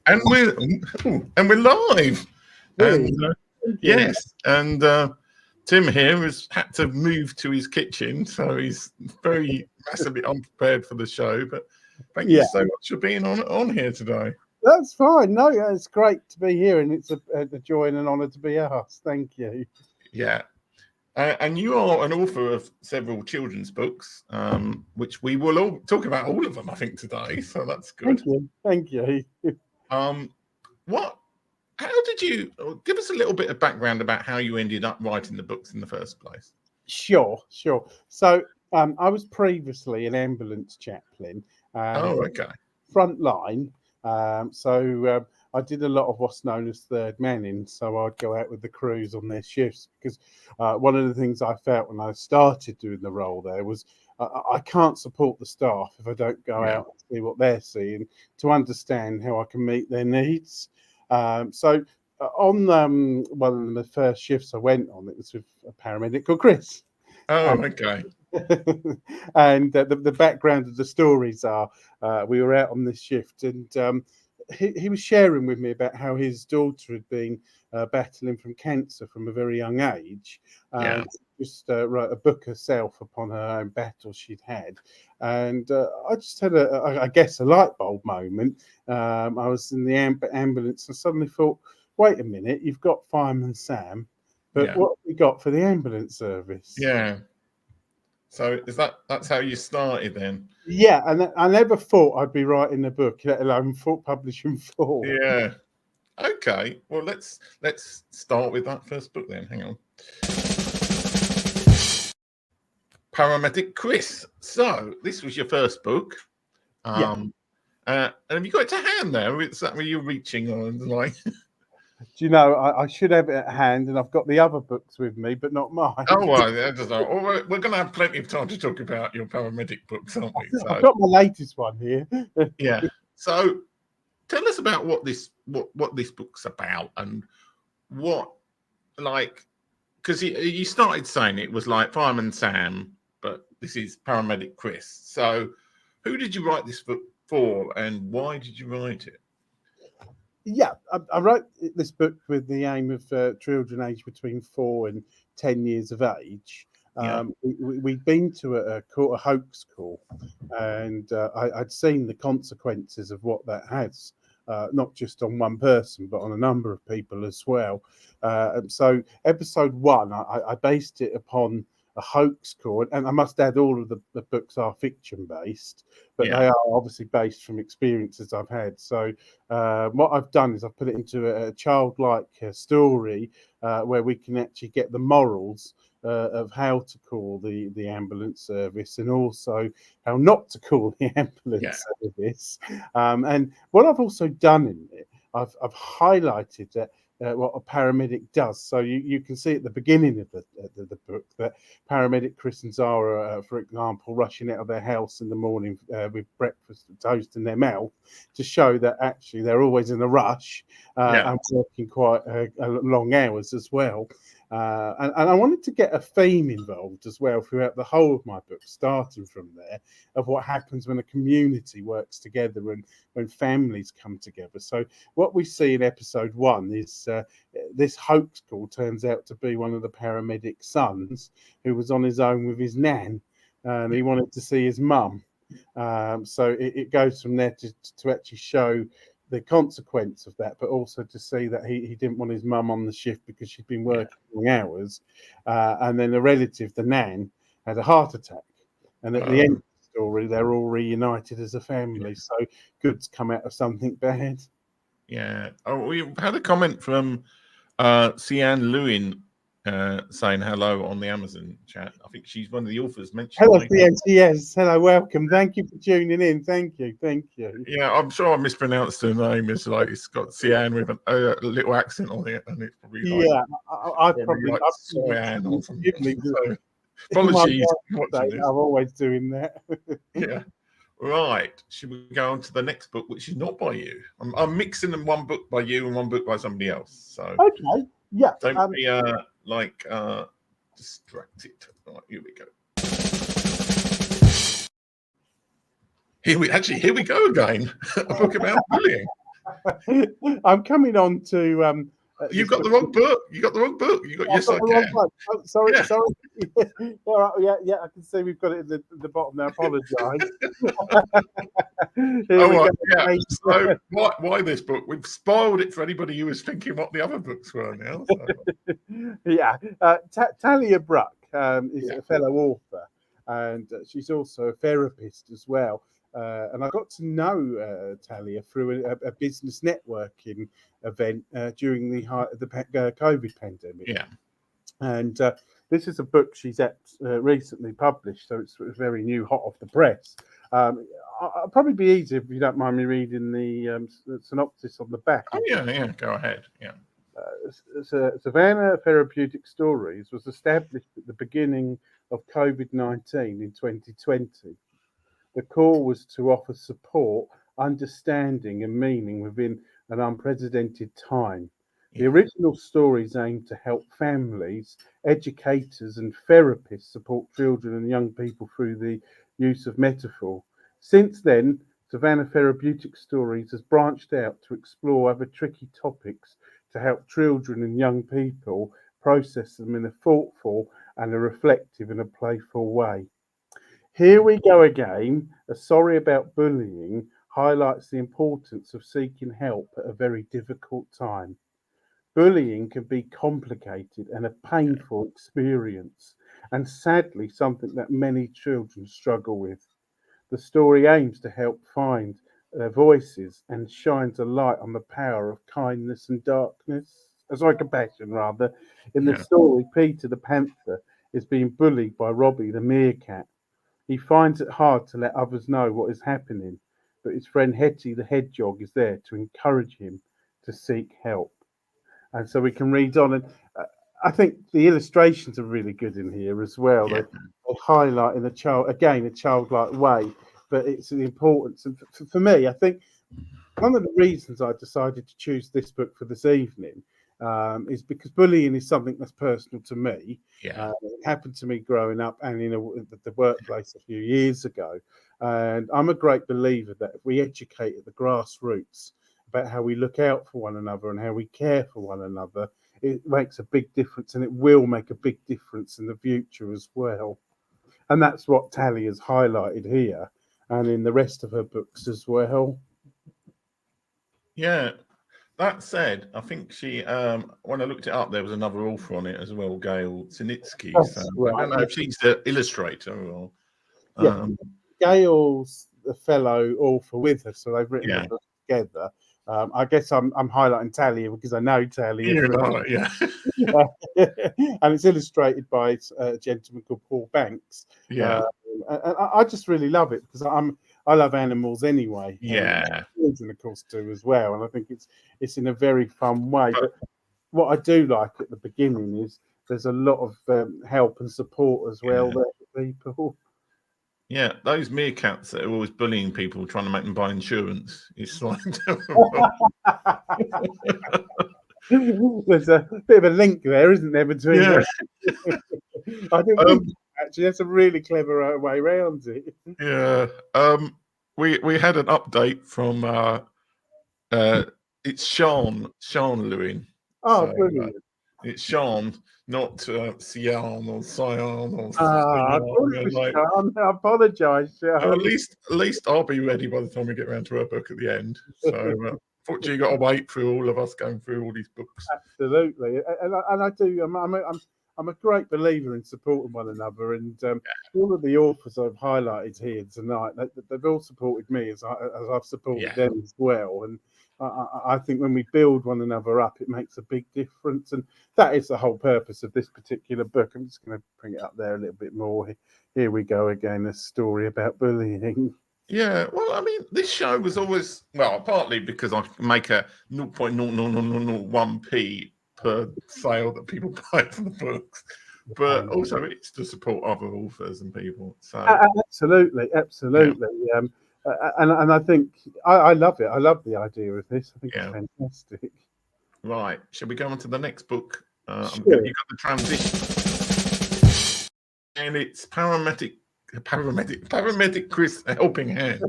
and we're live. Really? And yes, and Tim here has had to move to his kitchen, so he's very massively unprepared for the show. But thank you so much for being on here today. That's fine. No, it's great to be here, and it's a joy and an honour to be asked. Thank you. Yeah. And you are an author of several children's books, which we will all talk about all of them, I think, today. So that's good. Thank you. How did you give us a little bit of background about how you ended up writing the books in the first place? Sure. So I was previously an ambulance chaplain. Okay. Front line. I did a lot of what's known as third manning. So I'd go out with the crews on their shifts because one of the things I felt when I started doing the role there was I can't support the staff if I don't go out and see what they're seeing to understand how I can meet their needs. On one of the first shifts I went on, it was with a paramedic called Chris. Oh, okay. And the background of the stories are we were out on this shift, and he was sharing with me about how his daughter had been battling from cancer from a very young age. Just wrote a book herself upon her own battle she'd had, and I just had I guess a light bulb moment. I was in the ambulance and suddenly thought, wait a minute, you've got Fireman Sam, but what have we got for the ambulance service? Yeah. So that's how you started then? Yeah, and I never thought I'd be writing a book, let alone publishing 4. Yeah. Okay. Well, let's start with that first book then. Hang on. Paramedic Chris. So this was your first book. And have you got it to hand there? Is that where you're reaching on? Like, do you know, I should have it at hand, and I've got the other books with me, but not mine. Oh, well, we're going to have plenty of time to talk about your paramedic books, aren't we? So, I've got my latest one here. Yeah. So tell us about what this book's about, and because you started saying it was like Fireman Sam, but this is Paramedic Chris. So who did you write this book for, and why did you write it? Yeah, I wrote this book with the aim of children aged between 4 and 10 years of age. We'd been to a hope school, and I'd seen the consequences of what that has, not just on one person, but on a number of people as well. So episode 1, I based it upon a hoax school, and I must add all of the books are fiction based, but they are obviously based from experiences I've had. So what I've done is I've put it into a childlike story where we can actually get the morals of how to call the ambulance service, and also how not to call the ambulance service. And what I've also done in it, I've highlighted that what a paramedic does. So you can see at the beginning of the book that paramedic Chris and Zara, for example, rushing out of their house in the morning with breakfast and toast in their mouth to show that actually they're always in a rush and working quite long hours as well. And I wanted to get a theme involved as well throughout the whole of my book, starting from there, of what happens when a community works together and when families come together. So what we see in episode 1 is this hoax school turns out to be one of the paramedic sons who was on his own with his nan, and he wanted to see his mum. So it goes from there to actually show the consequence of that, but also to see that he didn't want his mum on the shift because she'd been working long hours. And then a relative, the nan, had a heart attack. And at the end of the story, they're all reunited as a family. So good's come out of something bad. Yeah. Oh, we had a comment from Sian Lewin saying hello on the Amazon chat. I think she's one of the authors mentioned. Hello, yes. Hello, welcome. Thank you for tuning in. Thank you. Yeah, I'm sure I mispronounced her name. It's like it's got Sian with a little accent on it, and it's probably like I probably like Sian or something. So, apologies. I'm always doing that. Yeah. Right. Should we go on to the next book, which is not by you? I'm mixing them, one book by you and one book by somebody else. So okay. Yeah. Don't be distracted. Right, here we go. Here we go again. A book about bullying. I'm coming on to. You've got the wrong book. You got the wrong book. You got Yes, I Can. Oh, sorry, Yeah. sorry. All right, yeah. I can see we've got it in the bottom now. Apologise. Here we go. Yeah. So why this book? We've spoiled it for anybody who was thinking what the other books were now. So. Yeah, Talia Bruck is a fellow author, and she's also a therapist as well. And I got to know Talia through a business networking event during the height of the COVID pandemic. Yeah. And this is a book she's recently published, so it's very new, hot off the press. I'll probably be easier if you don't mind me reading the synopsis on the back. Oh, yeah, go ahead. Yeah. Savannah Therapeutic Stories was established at the beginning of COVID-19 in 2020. The core was to offer support, understanding, and meaning within an unprecedented time. The original stories aimed to help families, educators, and therapists support children and young people through the use of metaphor. Since then, Savannah Therapeutic Stories has branched out to explore other tricky topics to help children and young people process them in a thoughtful and a reflective and a playful way. Here we go again. A Sorry About Bullying highlights the importance of seeking help at a very difficult time. Bullying can be complicated and a painful experience, and sadly, something that many children struggle with. The story aims to help find their voices and shines a light on the power of kindness and darkness. Compassion, rather. In the story, Peter the Panther is being bullied by Robbie the Meerkat. He finds it hard to let others know what is happening, but his friend Hetty the Hedgehog is there to encourage him to seek help. And so we can read on. And I think the illustrations are really good in here as well. Yeah. They highlight in a childlike way, but it's the importance. And for me, I think one of the reasons I decided to choose this book for this evening is because bullying is something that's personal to me. Yeah. It happened to me growing up and in the workplace a few years ago. And I'm a great believer that if we educate at the grassroots about how we look out for one another and how we care for one another, it makes a big difference, and it will make a big difference in the future as well. And that's what Talia has highlighted here and in the rest of her books as well. Yeah. That said, I think she, when I looked it up, there was another author on it as well, Gail Sinitsky. So right. I don't know if she's the illustrator or. Gail's a fellow author with her, so they've written the book together. I guess I'm highlighting Talia because I know Talia. And it's illustrated by a gentleman called Paul Banks. Yeah. And I just really love it because I love animals anyway. Yeah. Children, of course, do as well. And I think it's in a very fun way. But what I do like at the beginning is there's a lot of help and support as well there for people. Yeah, those meerkats that are always bullying people, trying to make them buy insurance. It's like there's a bit of a link there, isn't there, between them? I didn't actually. That's a really clever way around it. Yeah. We had an update from it's Sean Lewin. Oh, brilliant. It's Sean, not Sian or Sion or I apologise. At least I'll be ready by the time we get around to her book at the end. So fortunately, you got to wait for all of us going through all these books. Absolutely, and I do. I'm a great believer in supporting one another, and all of the authors I've highlighted here tonight, they've all supported me as I've supported them as well. And I think when we build one another up, it makes a big difference, and that is the whole purpose of this particular book. I'm just going to bring it up there a little bit more. Here we go again, a story about bullying. Yeah, well, I mean, this show was always, partly because I make a 0.00001p per sale that people buy for the books, but also it's to support other authors and people. So absolutely. Yeah. And I think I love it. I love the idea of this. I think it's fantastic. Right, shall we go on to the next book? Sure. You've got the transition, and it's paramedic Chris Helping Hand.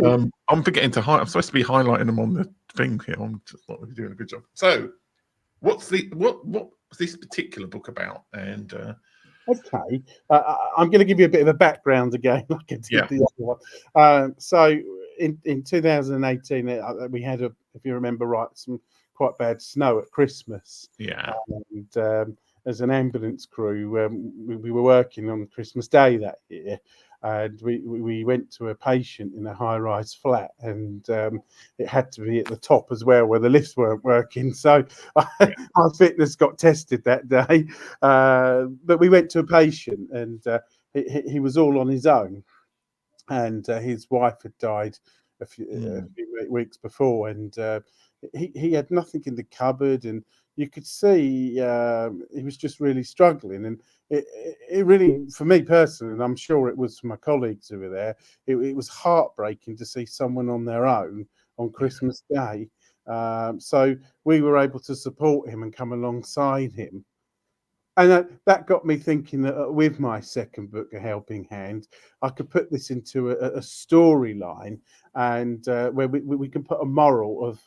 I'm forgetting to I'm supposed to be highlighting them on the thing here. I'm just not really doing a good job. So, what's this particular book about? And Okay, I'm going to give you a bit of a background again, like I did the other one. So in 2018, we had, if you remember right, some quite bad snow at Christmas. Yeah. And as an ambulance crew, we were working on Christmas Day that year, and we went to a patient in a high-rise flat, and it had to be at the top as well, where the lifts weren't working. So our fitness got tested that day. But we went to a patient, and he was all on his own, and his wife had died a few weeks before, and he had nothing in the cupboard, and you could see he was just really struggling. And it really, for me personally, and I'm sure it was for my colleagues who were there, it was heartbreaking to see someone on their own on Christmas Day. So we were able to support him and come alongside him. And that got me thinking that with my second book, A Helping Hand, I could put this into a storyline, and where we can put a moral of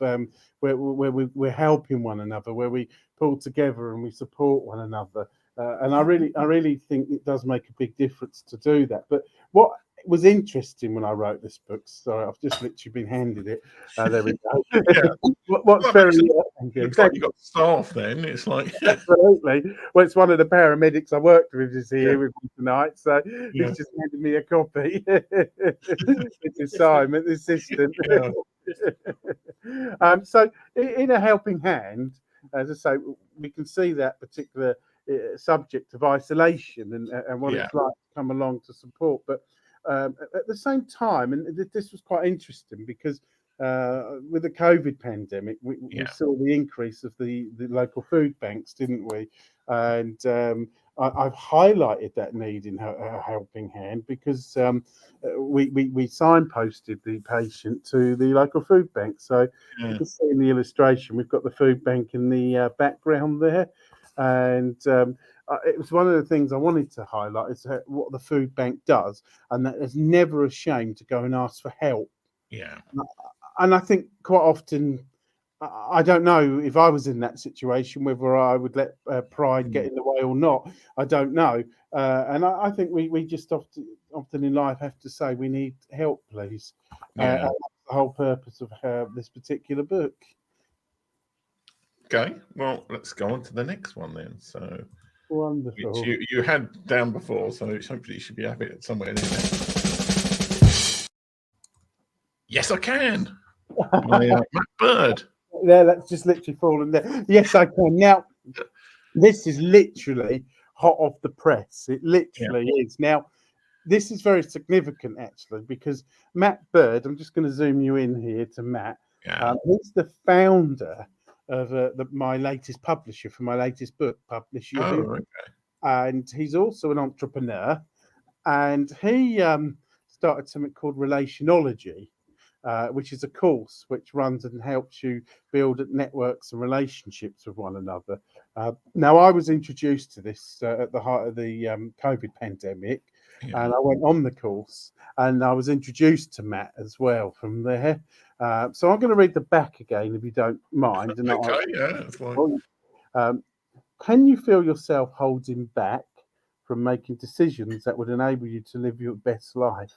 where we're helping one another, where we pull together and we support one another. And I really think it does make a big difference to do that. But what was interesting when I wrote this book, sorry, I've just literally been handed it. There we go. What's very looks like you got staff then. It's like absolutely. Well, it's one of the paramedics I worked with is here with me tonight, so he's just handed me a copy. It's Simon, the assistant. So in A Helping Hand, as I say, we can see that particular subject of isolation and what it's like to come along to support. But at the same time, and this was quite interesting because with the COVID pandemic, we saw the increase of the local food banks, didn't we? And I've highlighted that need in A Helping Hand because we signposted the patient to the local food bank. So you can see in the illustration, we've got the food bank in the background there. And it was one of the things I wanted to highlight is what the food bank does, and that there's never a shame to go and ask for help. Yeah. And I think quite often, I don't know if I was in that situation, whether I would let pride get in the way or not. I don't know. And I think we just often in life have to say we need help, please. That's the whole purpose of this particular book. Okay, well, let's go on to the next one then. So, wonderful. Which you had down before, so hopefully you should be happy somewhere in there. Yes, I can. By Matt Bird. Yeah, that's just literally fallen there. Yes, I can. Now, this is literally hot off the press. It literally is. Now, this is very significant, actually, because Matt Bird, I'm just going to zoom you in here to Matt. He's the founder of my latest publisher for my latest book, Publish You. Oh, okay. And he's also an entrepreneur. And he started something called Relationology, which is a course which runs and helps you build networks and relationships with one another. Now, I was introduced to this at the height of the COVID pandemic, and I went on the course, and I was introduced to Matt as well from there. So I'm going to read the back again, if you don't mind. And okay, that's fine. Can you feel yourself holding back from making decisions that would enable you to live your best life?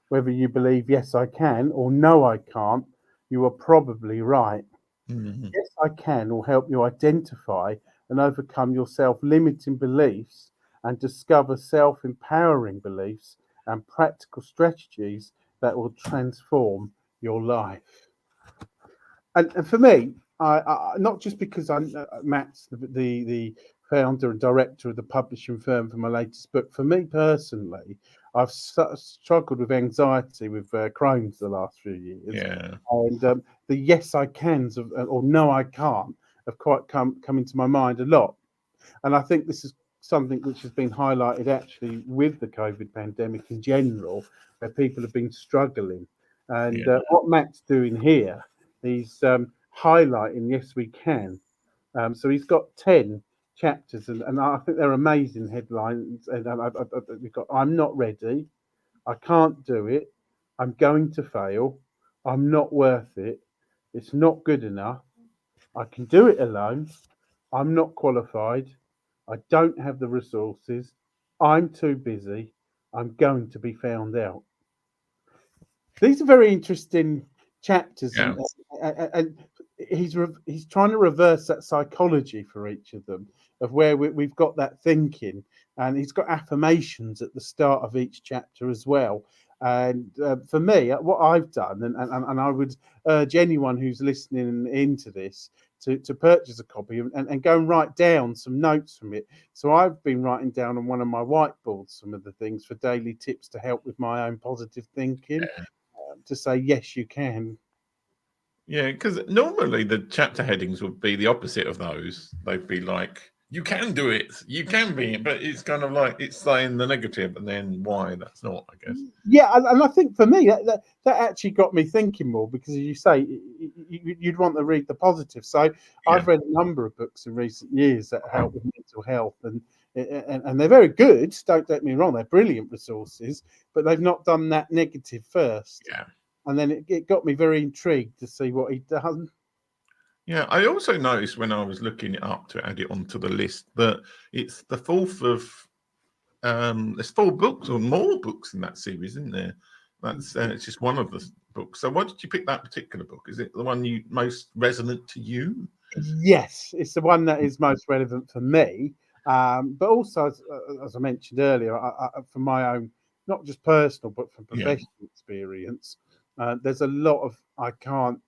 Whether you believe, yes, I can, or no, I can't, you are probably right. Yes, I can will help you identify and overcome your self-limiting beliefs and discover self-empowering beliefs and practical strategies that will transform your life. And for me, I not just because I'm Matt's the founder and director of the publishing firm for my latest book. For me personally, I've struggled with anxiety with Crohn's the last few years. And the yes I cans or no I can't have quite come into my mind a lot. And I think this is something which has been highlighted actually with the COVID pandemic in general, where people have been struggling. And what Matt's doing here, he's highlighting yes we can. So he's got 10 chapters, and I think they're amazing headlines. And we've got I'm not ready, I can't do it, I'm going to fail. I'm not worth it. It's not good enough. I can do it alone. I'm not qualified. I don't have the resources. I'm too busy. I'm going to be found out. These are very interesting chapters, Yeah. and he's trying to reverse that psychology for each of them of where we've got that thinking, and he's got affirmations at the start of each chapter as well. And for me, what I've done, and I would urge anyone who's listening into this to purchase a copy and go and write down some notes from it. So I've been writing down on one of my whiteboards some of the things for daily tips to help with my own positive thinking, to say yes, you can. Yeah, because normally the chapter headings would be the opposite of those. They'd be like, "You can do it, you can be," but it's kind of like it's saying the negative, and then why that's not, I guess. Yeah, and I think for me that actually got me thinking more, because as you say, you'd want to read the positive. So Yeah, I've read a number of books in recent years that help with mental health, and they're very good. Don't get me wrong; they're brilliant resources, but they've not done that negative first. yeah, And then it got me very intrigued to see what he'd done. yeah. I also noticed when I was looking it up to add it onto the list that it's the fourth of there's 4 books or more books in that series, isn't there? That's it's just one of the books. So why did you pick that particular book? Is it the one you most resonant to you? Yes, it's the one that is most relevant for me. But also, as I mentioned earlier, from my own, not just personal, but from Yeah, professional experience, there's a lot of I can't,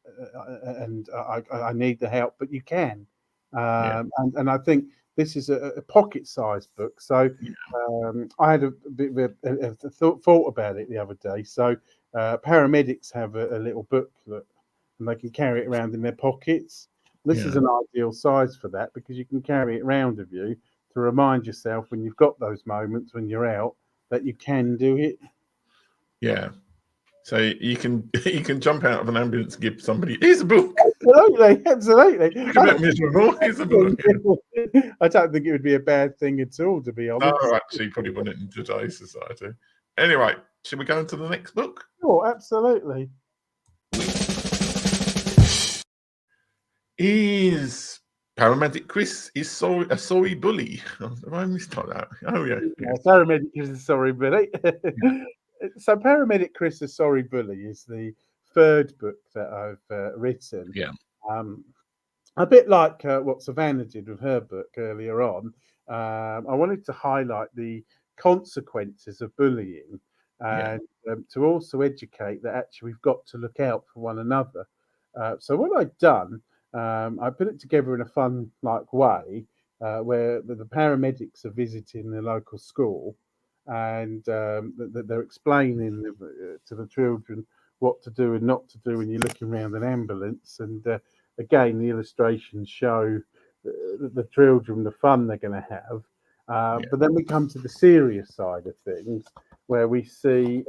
and I need the help, but you can. yeah, And I think this is a pocket-sized book. So yeah, I had a bit of a thought about it the other day. So paramedics have a little booklet, and they can carry it around in their pockets. This is yeah. an ideal size for that, because you can carry it around with you to remind yourself when you've got those moments when you're out that you can do it. Yeah. So you can you can jump out of an ambulance and give somebody, here's a book. Absolutely, absolutely. Look a bit miserable. Here's a book. I don't think it would be a bad thing at all, to be No, honest. actually, probably wouldn't in today's society. Anyway, should we go into the next book? Oh, absolutely. Is Paramedic Chris is sorry a sorry bully? Have I mistyped that? Oh yeah, Yeah, yes, paramedic Chris is sorry bully. So paramedic Chris is sorry bully is the third book that I've written. yeah, Um, a bit like what Savannah did with her book earlier on. I wanted to highlight the consequences of bullying, yeah, and to also educate that actually we've got to look out for one another. So what I've done, I put it together in a fun like way, where the paramedics are visiting the local school, and they're explaining to the children what to do and not to do when you're looking around an ambulance. And again, the illustrations show the children, the fun they're going to have. yeah, But then we come to the serious side of things, where we see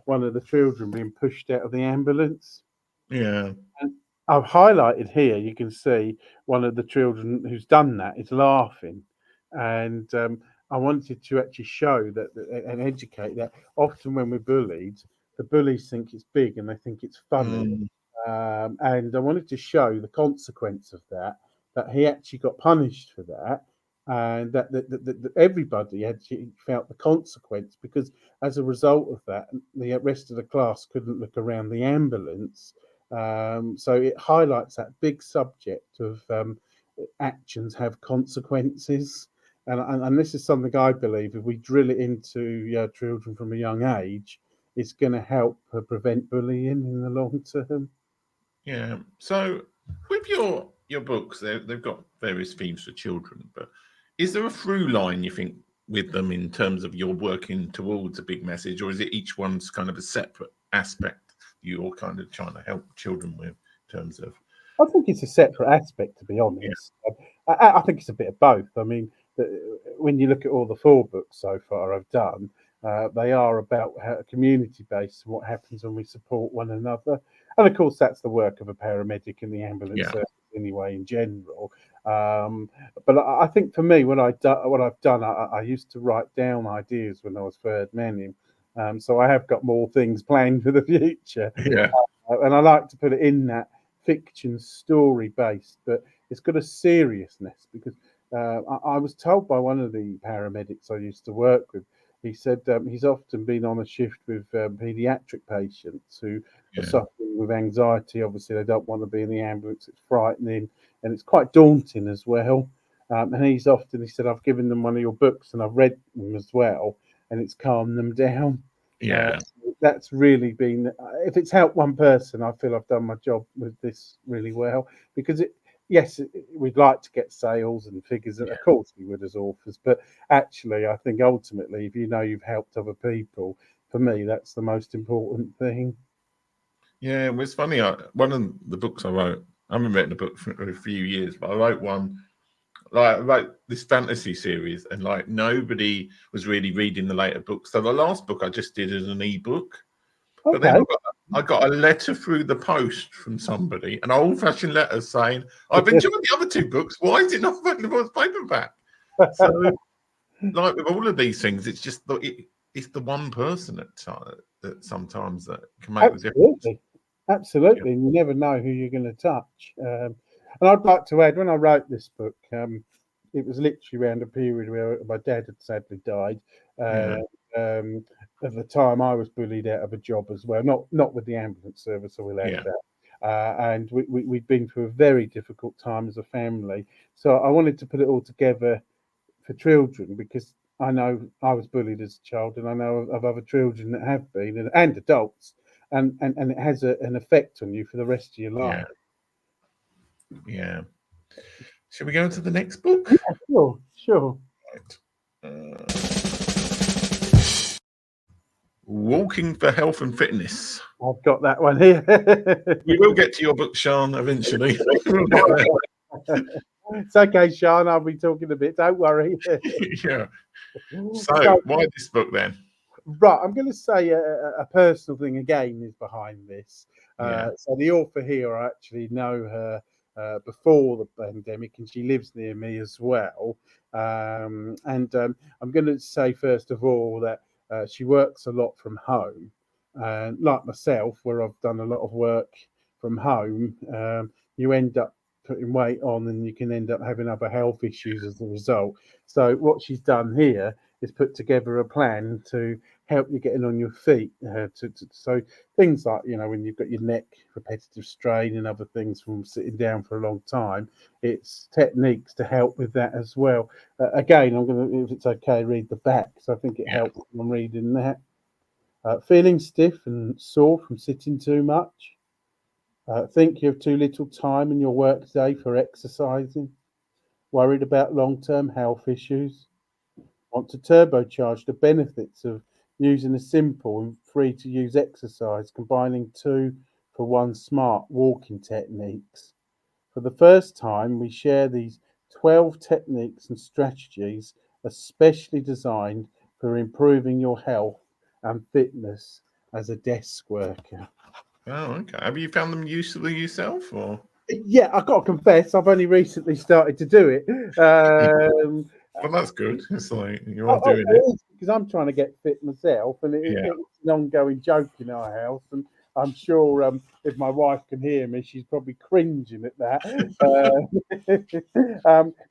one of the children being pushed out of the ambulance. yeah, And I've highlighted here, you can see one of the children who's done that is laughing. And I wanted to actually show that and educate that often when we're bullied, the bullies think it's big and they think it's funny. mm, And I wanted to show the consequence of that, that he actually got punished for that, and that everybody actually felt the consequence, because as a result of that, the rest of the class couldn't look around the ambulance. So it highlights that big subject of actions have consequences. And this is something I believe if we drill it into children from a young age, it's going to help prevent bullying in the long term. yeah. So with your books, they've got various themes for children, but is there a through line you think with them in terms of you're working towards a big message, or is it each one's kind of a separate aspect you're kind of trying to help children with in terms of I think it's a separate aspect, to be yeah, honest. I think it's a bit of both. I mean, when you look at all the 4 books so far I've done, they are about community based and what happens when we support one another. And of course, that's the work of a paramedic in the ambulance yeah, service anyway, in general. Um, but I think for me, what I've done, I used to write down ideas when I was third manning. So I have got more things planned for the future. Yeah. And I like to put it in that fiction story based, but it's got a seriousness because I was told by one of the paramedics I used to work with. He said he's often been on a shift with paediatric patients who are Yeah. suffering with anxiety. Obviously, they don't want to be in the ambulance. It's frightening and it's quite daunting as well. And he said, I've given them one of your books and I've read them as well, and it's calmed them down. Yeah. That's really been, if it's helped one person, I feel I've done my job with this really well because we'd like to get sales and figures, of course we would as authors, but actually I think ultimately if you know you've helped other people, for me that's the most important thing. Yeah, it was funny. One of the books I wrote, I haven't written a book for a few years, but I wrote one. Like I wrote this fantasy series, and like nobody was really reading the later books. So the last book I just did as an ebook. But then Okay. I got a letter through the post from somebody, an old-fashioned letter saying, "I've enjoyed the other two books. Why is it not available as paperback?" So, like with all of these things, it's just it's the one person that sometimes that can make the difference. Absolutely, and you never know who you're going to touch. And I'd like to add, when I wrote this book, it was literally around a period where my dad had sadly died. Yeah, At the time, I was bullied out of a job as well, not with the ambulance service, I will add yeah, that. And we'd been through a very difficult time as a family. So I wanted to put it all together for children because I know I was bullied as a child, and I know of other children that have been, and adults, and it has an effect on you for the rest of your yeah, life. yeah. Shall we go to the next book? Yeah, sure. Right. Walking for Health and Fitness. I've got that one here. We will get to your book, Sean, eventually. We'll get there. It's okay, Sean. I'll be talking a bit. Don't worry. Yeah. So, why this book then? Right, I'm going to say a personal thing again is behind this. Yeah. So the author here, I actually know her before the pandemic, and she lives near me as well. And I'm going to say first of all that she works a lot from home, and like myself, where I've done a lot of work from home, you end up putting weight on, and you can end up having other health issues as a result. So what she's done here is put together a plan to help you getting on your feet. So things like, when you've got your neck repetitive strain and other things from sitting down for a long time, it's techniques to help with that as well. Again, I'm going to, if it's okay, read the back. So I think it Yeah. helps when I'm reading that. Feeling stiff and sore from sitting too much. Think you have too little time in your workday for exercising. Worried about long-term health issues. Want to turbocharge the benefits of using a simple and free to use exercise, combining 2-for-1 smart walking techniques. For the first time, we share these 12 techniques and strategies especially designed for improving your health and fitness as a desk worker. Oh, okay. Have you found them useful yourself, or? Yeah, I've got to confess, I've only recently started to do it. Well, that's good. It's like you are doing it. Because I'm trying to get fit myself, and Yeah. it's an ongoing joke in our house. And I'm sure if my wife can hear me, she's probably cringing at that.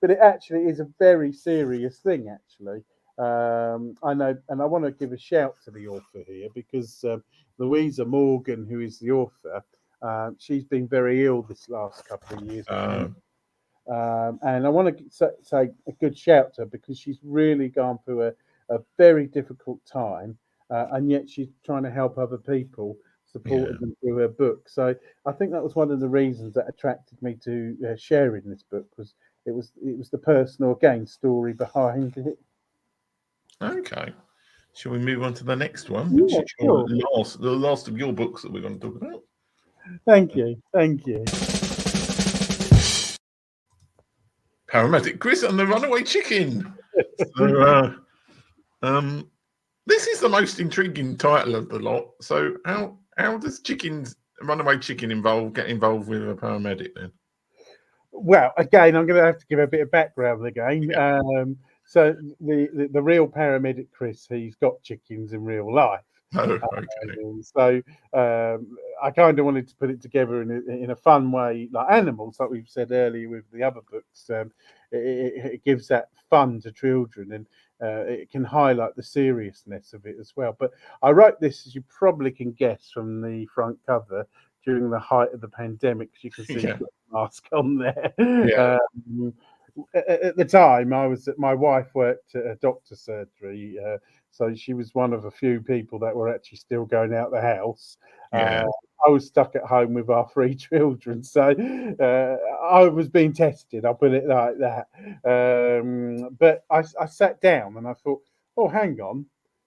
But it actually is a very serious thing, actually. I know, and I want to give a shout to the author here because Louisa Morgan, who is the author, she's been very ill this last couple of years. And I want to say a good shout to her because she's really gone through a very difficult time, and yet she's trying to help other people, supporting them through her book. So I think that was one of the reasons that attracted me to sharing this book, was it was the personal story behind it. Okay. Shall we move on to the next one, which Yeah, is sure. the last of your books that we're going to talk about? Thank you. Paramedic Chris and the Runaway Chicken. So, this is the most intriguing title of the lot. So, how does runaway chicken get involved with a paramedic then? Well, again, I'm going to have to give a bit of background again. Yeah. So the real paramedic Chris, he's got chickens in real life. Oh, okay. So I kind of wanted to put it together in a fun way, like animals, like we've said earlier with the other books. It gives that fun to children, and it can highlight the seriousness of it as well. But I wrote this, as you probably can guess from the front cover, during the height of the pandemic, as you can see, Yeah. got a mask on there. Yeah. At the time, my wife worked at a doctor's surgery, so she was one of a few people that were actually still going out the house. Yeah. I was stuck at home with our three children, so I was being tested. I'll put it like that. But I sat down and I thought, oh, hang on,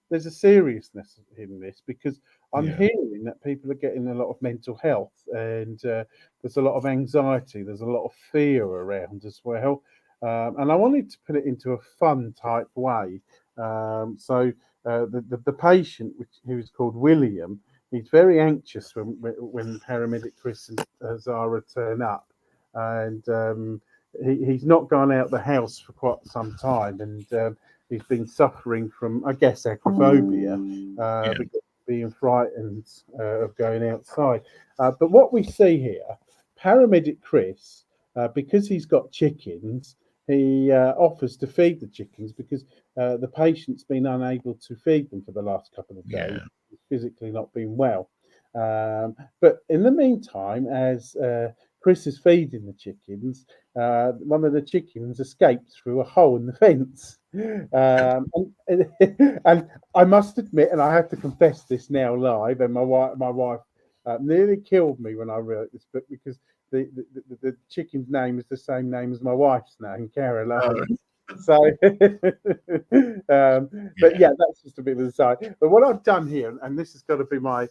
there's a seriousness in this, because I'm Yeah. hearing that people are getting a lot of mental health, and there's a lot of anxiety, there's a lot of fear around as well. And I wanted to put it into a fun type way. The patient, who is called William, he's very anxious when paramedic Chris and Zara turn up, and he's not gone out the house for quite some time, and he's been suffering from, I guess, agoraphobia, Yeah. because being frightened of going outside. But what we see here, paramedic Chris, because he's got chickens, he offers to feed the chickens, because the patient's been unable to feed them for the last couple of days, Yeah. physically not been well. But in the meantime, as Chris is feeding the chickens, one of the chickens escapes through a hole in the fence. And I must admit, and I have to confess this now live, and my wife nearly killed me when I wrote this book, because the chicken's name is the same name as my wife's name, Caroline. Oh, So, but yeah. yeah, that's just a bit of a side. But what I've done here, and this has got to be my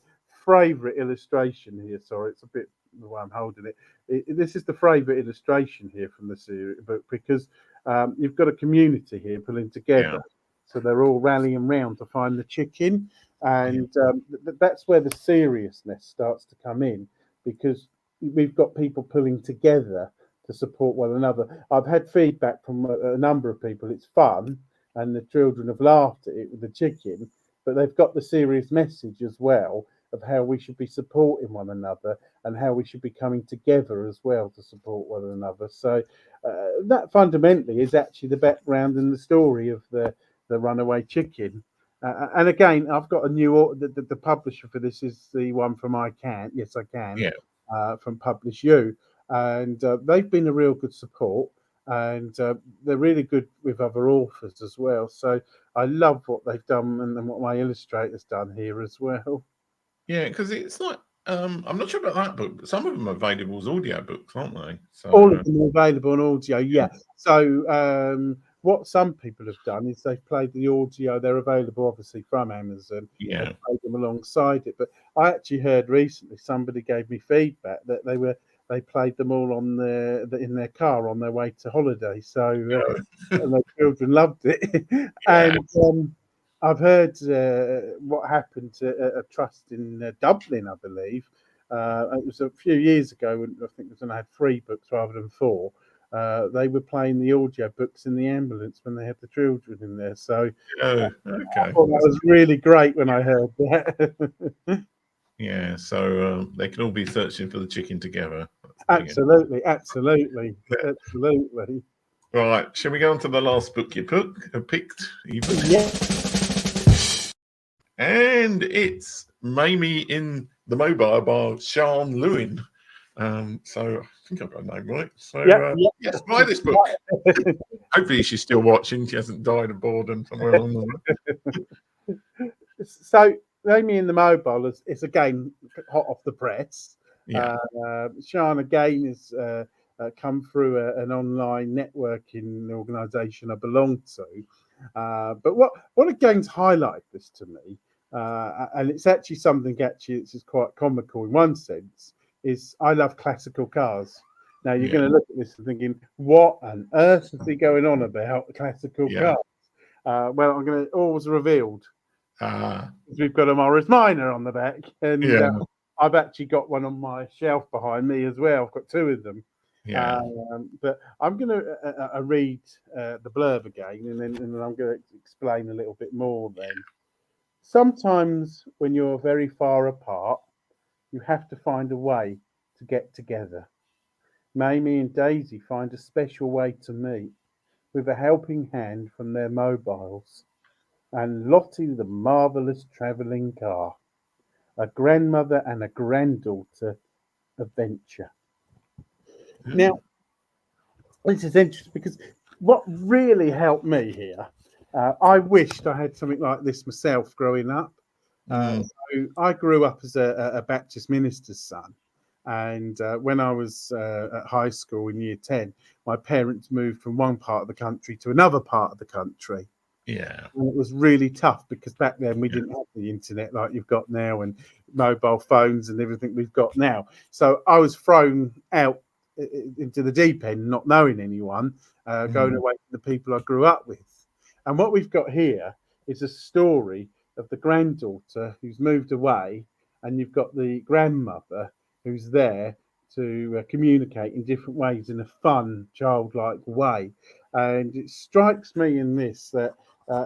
favourite illustration here. Sorry, it's a bit the way I'm holding it. This is the favourite illustration here from the series book, because you've got a community here pulling Yeah. together. So they're all rallying round to find the chicken, Yeah. and that's where the seriousness starts to come in, because we've got people pulling together to support one another. I've had feedback from a number of people. It's fun, and the children have laughed at it with the chicken, but they've got the serious message as well of how we should be supporting one another, and how we should be coming together as well to support one another. So that fundamentally is actually the background and the story of the runaway chicken. And again, I've got a new the publisher for this is the one from I Can. Yes, I Can, Yeah. from Publish You, and they've been a real good support, and they're really good with other authors as well. So I love what they've done, and what my illustrator's done here as well. Yeah, because it's like I'm not sure about that book, but some of them are available as audio books, aren't they? So All of them are available on audio, yeah. yeah. So what some people have done is they've played the audio. They're available, obviously, from Amazon. They've Yeah. played them alongside it. But I actually heard recently somebody gave me feedback that they played them all on in their car on their way to holiday. So and their children loved it. Yeah. And I've heard what happened to a trust in Dublin, I believe. It was a few years ago when I think it was when I had 3 books rather than 4. They were playing the audio books in the ambulance when they had the children in there. So Oh, I okay. thought that was really great when I heard that. Yeah, so they can all be searching for the chicken together. That's brilliant. Absolutely, absolutely, Yeah. absolutely. Right, shall we go on to the last book you picked, even? Yeah. And it's Mamie in the Mobile by Sean Lewin. So I think I've got a name right. So Yep, yep. yes, buy this book. Hopefully she's still watching. She hasn't died of boredom somewhere along the way. So, Amy in the Mobile is again hot off the press. Yeah. Sean again has come through an online networking organisation I belong to. But what again's highlight this to me, and it's actually something actually it's just quite comical in one sense, is I love classical cars. Now you're Yeah. going to look at this and thinking, what on earth is he going on about classical Yeah. cars? Well, I'm going to always revealed. We've got a Morris Minor on the back, and Yeah. I've actually got one on my shelf behind me as well. I've got 2 of them. Yeah. But I'm going to read the blurb again, and then I'm going to explain a little bit more then. Sometimes when you're very far apart, you have to find a way to get together. Mamie and Daisy find a special way to meet with a helping hand from their mobiles. And Lottie, the marvellous travelling car, a grandmother and a granddaughter adventure. Now, this is interesting because what really helped me here, I wished I had something like this myself growing up. So I grew up as a Baptist minister's son. And when I was at high school in year 10, my parents moved from one part of the country to another part of the country. Yeah. And it was really tough because back then we didn't have the internet like you've got now and mobile phones and everything we've got now. So I was thrown out into the deep end, not knowing anyone, going away from the people I grew up with. And what we've got here is a story of the granddaughter who's moved away, and you've got the grandmother who's there to communicate in different ways in a fun, childlike way. And it strikes me in this that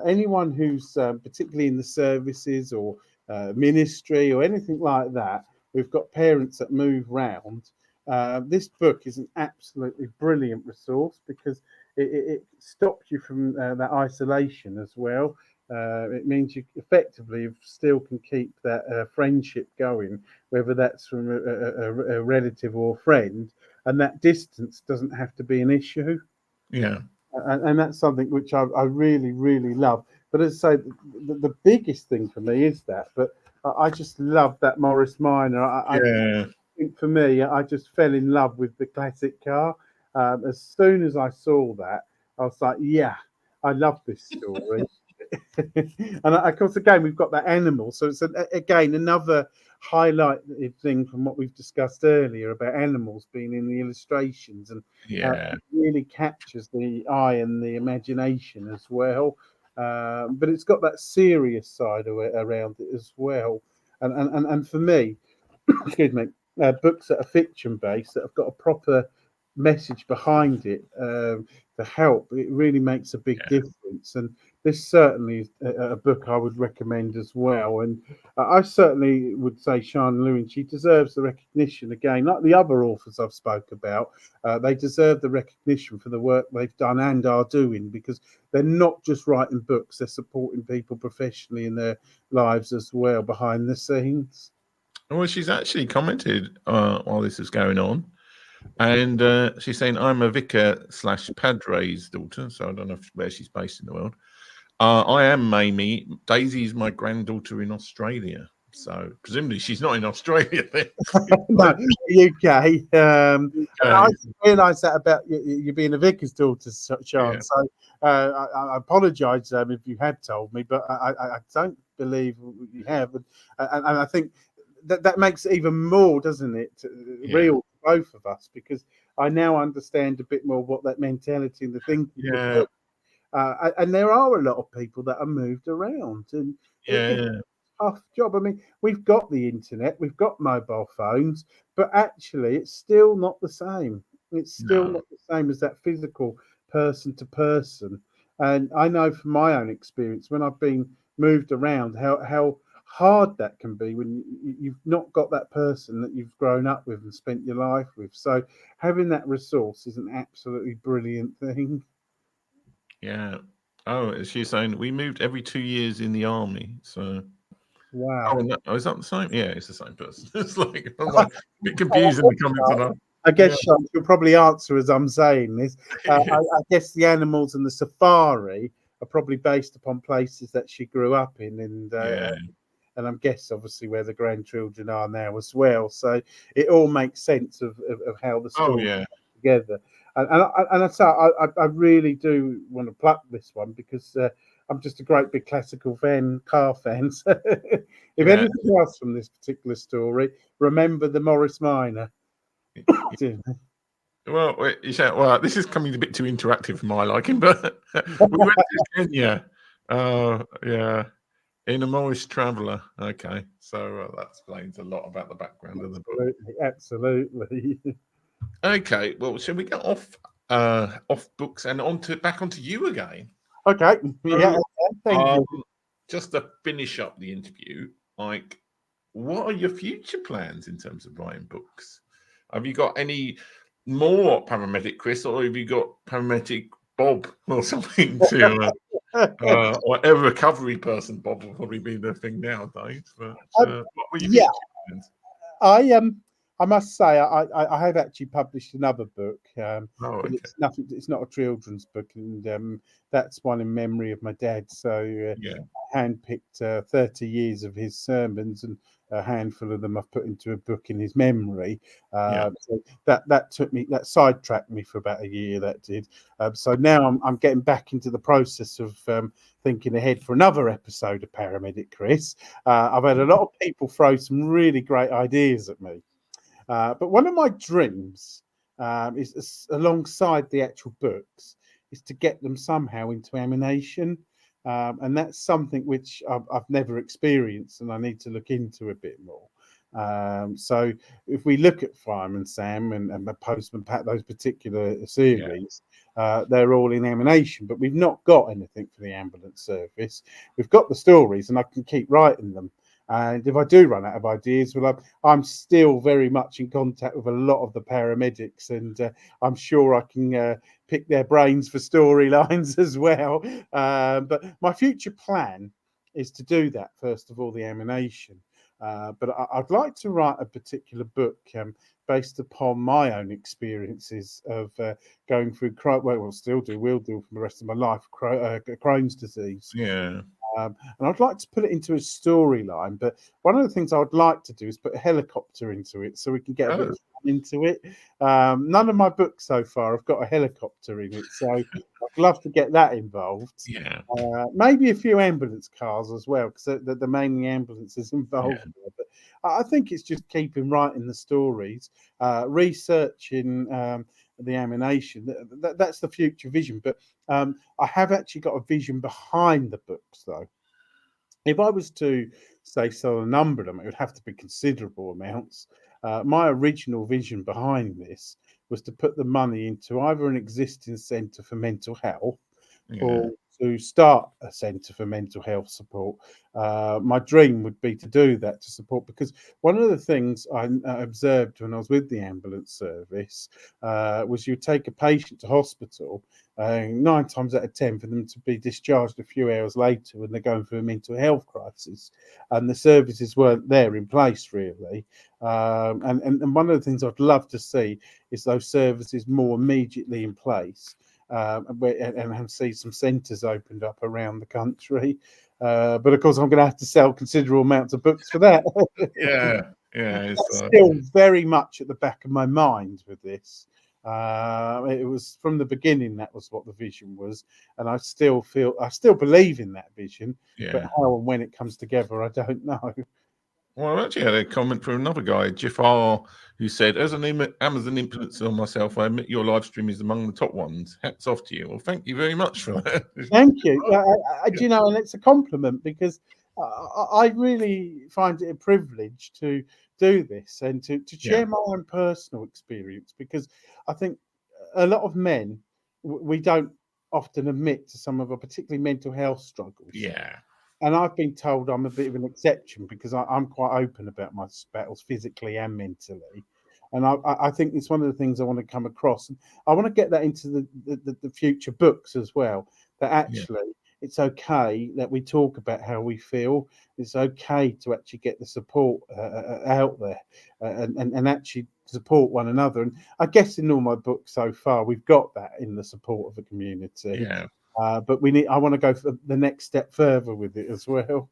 anyone who's particularly in the services or ministry or anything like that, who've got parents that move round, this book is an absolutely brilliant resource because it stops you from that isolation as well. It means you effectively still can keep that friendship going, whether that's from a relative or a friend, and that distance doesn't have to be an issue. Yeah. And that's something which I really, really love. But as I say, the biggest thing for me is that. But I just love that Morris Minor. I think for me, I just fell in love with the classic car. As soon as I saw that, I was like, yeah, I love this story. And of course, again, we've got that animal. So it's again another highlighted thing from what we've discussed earlier about animals being in the illustrations, and it really captures the eye and the imagination as well. But it's got that serious side of it around it as well. And for me, excuse me, books that are fiction based that have got a proper message behind it to help, it really makes a big difference. And this certainly is a book I would recommend as well. And I certainly would say Sian Lewin, she deserves the recognition again, like the other authors I've spoke about. They deserve the recognition for the work they've done and are doing, because they're not just writing books, they're supporting people professionally in their lives as well behind the scenes. Well, she's actually commented while this is going on, and she's saying, "I'm a vicar / padre's daughter," so I don't know where she's based in the world. I am Mamie. Daisy is my granddaughter in Australia, so presumably she's not in Australia then. No, UK. I didn't realise that about you being a vicar's daughter, Sian. So I apologise if you had told me, but I don't believe you have, and I think that makes it even more, doesn't it, real to both of us, because I now understand a bit more what that mentality and the thinking. Yeah. And there are a lot of people that are moved around, and it's a tough job. I mean, we've got the internet, we've got mobile phones, but actually, it's still not the same. It's still not the same as that physical person to person. And I know from my own experience, when I've been moved around, how hard that can be when you've not got that person that you've grown up with and spent your life with. So having that resource is an absolutely brilliant thing. Yeah. Oh, she's saying we moved every 2 years in the army. So Wow. Oh, is that the same? Yeah, it's the same person. It's like I'm like a bit confused in the comments on that. I guess Sean, you'll probably answer as I'm saying this. I guess the animals and the safari are probably based upon places that she grew up in, and I'm guess obviously where the grandchildren are now as well. So it all makes sense of how the story comes together. And I say I really do want to pluck this one because I'm just a great big classical car fan. So if anything else from this particular story, remember the Morris Minor. Well, this is coming a bit too interactive for my liking, but we went to Kenya. In a Morris Traveller. Okay, so that explains a lot about the background of the book. Absolutely. Okay, well, shall we get off books and back onto you again? Okay. Yeah. Thank you. just to finish up the interview, like, what are your future plans in terms of writing books? Have you got any more paramedic Chris, or have you got paramedic Bob or something to, or a recovery person? Bob will probably be the thing nowadays. But what were your Yeah, future plans? I must say I have actually published another book, Oh, but okay. it's nothing. It's not a children's book, and that's one in memory of my dad. So Yeah, I handpicked 30 years of his sermons, and a handful of them I've put into a book in his memory. yeah, So that sidetracked me for about a year. That did. So now I'm getting back into the process of thinking ahead for another episode of Paramedic Chris. I've had a lot of people throw some really great ideas at me. But one of my dreams is alongside the actual books is to get them somehow into animation. And that's something which I've never experienced and I need to look into a bit more. So if we look at Fireman Sam and the Postman Pat, those particular series, they're all in animation, but we've not got anything for the ambulance service. We've got the stories and I can keep writing them. And if I do run out of ideas, well, I'm still very much in contact with a lot of the paramedics, and I'm sure I can pick their brains for storylines as well. But my future plan is to do that, first of all, the animation. But I'd like to write a particular book based upon my own experiences of going through, will do for the rest of my life, Crohn's disease. yeah. And I'd like to put it into a storyline, but one of the things I would like to do is put a helicopter into it so we can get a bit of fun into it. None of my books so far have got a helicopter in it, so I'd love to get that involved. Yeah, Maybe a few ambulance cars as well, because the mainly ambulances involved there. But I think it's just keeping writing the stories, researching the animation. That's the future vision. But I have actually got a vision behind the books, though. If I was to say so a number of them, it would have to be considerable amounts. My original vision behind this was to put the money into either an existing centre for mental health or to start a centre for mental health support. My dream would be to do that, to support, because one of the things I observed when I was with the ambulance service was you take a patient to hospital, 9 times out of 10 for them to be discharged a few hours later when they're going through a mental health crisis, and the services weren't there in place really. And one of the things I'd love to see is those services more immediately in place. And see some centres opened up around the country. But of course, I'm going to have to sell considerable amounts of books for that. yeah. That's still very much at the back of my mind with this. It was from the beginning, that was what the vision was. And I still believe in that vision. But how and when it comes together, I don't know. Well, I actually had a comment from another guy, Jeff R, who said, as an Amazon influencer myself, I admit your live stream is among the top ones. Hats off to you. Well, thank you very much for that. Thank you. Do you know, and it's a compliment because I really find it a privilege to do this and to share my own personal experience, because I think a lot of men, we don't often admit to some of our particularly mental health struggles. Yeah. And I've been told I'm a bit of an exception because I'm quite open about my battles physically and mentally. And I think it's one of the things I want to come across. And I want to get that into the future books as well, that actually it's okay that we talk about how we feel. It's okay to actually get the support out there and actually support one another. And I guess in all my books so far, we've got that in the support of the community. Yeah. But I want to go for the next step further with it as well.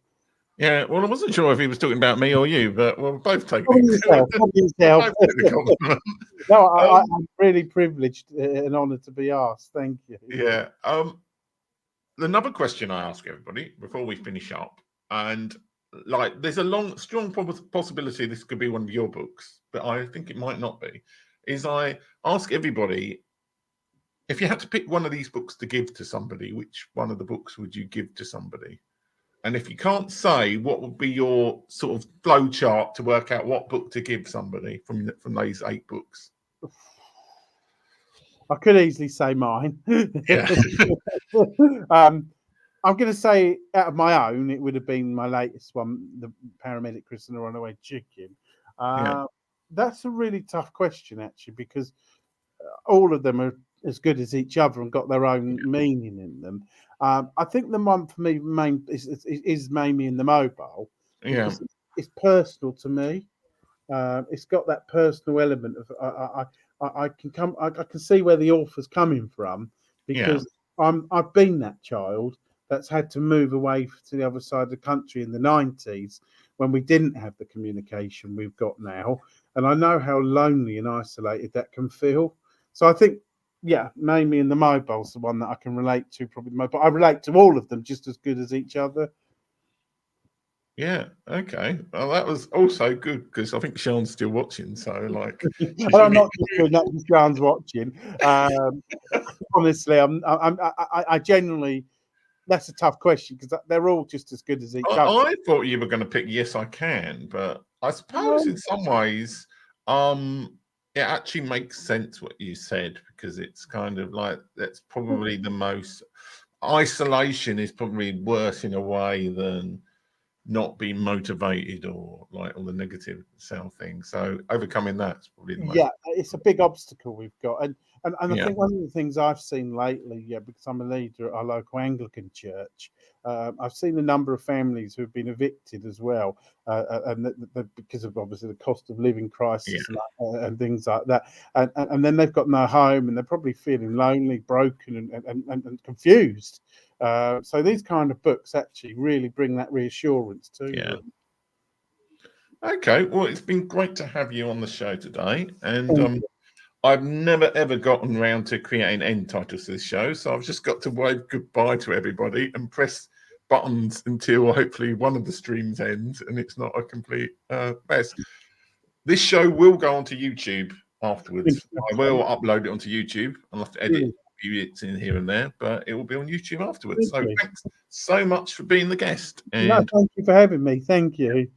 Yeah, well, I wasn't sure if he was talking about me or you, but we'll both take Yourself. the compliment. No, I'm really privileged and honoured to be asked. Thank you. Yeah. Another question I ask everybody before we finish up, and like, there's a strong possibility this could be one of your books, but I think it might not be. Is I ask everybody, if you had to pick one of these books to give to somebody, which one of the books would you give to somebody? And if you can't say, what would be your sort of flow chart to work out what book to give somebody from those 8 books? I could easily say mine. Yeah. I'm going to say out of my own, it would have been my latest one, the Paramedic Chris and the Runaway Chicken. Yeah, That's a really tough question, actually, because all of them are as good as each other and got their own meaning in them. I think the one for me is Mamie in the Mobile yeah, because it's personal to me. It's got that personal element of I can see where the author's coming from yeah, because I've been that child that's had to move away to the other side of the country in the 90s when we didn't have the communication we've got now, and I know how lonely and isolated that can feel. So I think, yeah, Mamie and the Mobile's the one that I can relate to probably the most, but I relate to all of them just as good as each other. yeah. Okay. Well, that was also good because I think Sean's still watching. So, like, And she's I'm really. not just doing that because John's watching. Honestly, I genuinely, that's a tough question because they're all just as good as each other. I thought you were going to pick Yes, I Can, but I suppose in some ways, it actually makes sense what you said because it's kind of like that's probably the most isolation is probably worse in a way than not being motivated or like all the negative sound things. So overcoming that's probably the most. Yeah, it's a big obstacle we've got, and I Yeah, think one of the things I've seen lately, yeah, because I'm a leader at our local Anglican church, I've seen a number of families who've been evicted as well, and because of obviously the cost of living yeah, crisis and things like that, and then they've got no home, and they're probably feeling lonely, broken, and confused. So these kind of books actually really bring that reassurance to yeah. them. Okay, well, it's been great to have you on the show today, and Thank I've never ever gotten round to creating end titles to this show, so I've just got to wave goodbye to everybody and press buttons until hopefully one of the streams ends and it's not a complete mess. This show will go onto YouTube you. afterwards. I will upload it onto YouTube. I'll have to edit Really, a few bits in here and there, but it will be on YouTube afterwards. thank So you. thanks so much for being the guest, No, and thank you for having me. Thank you.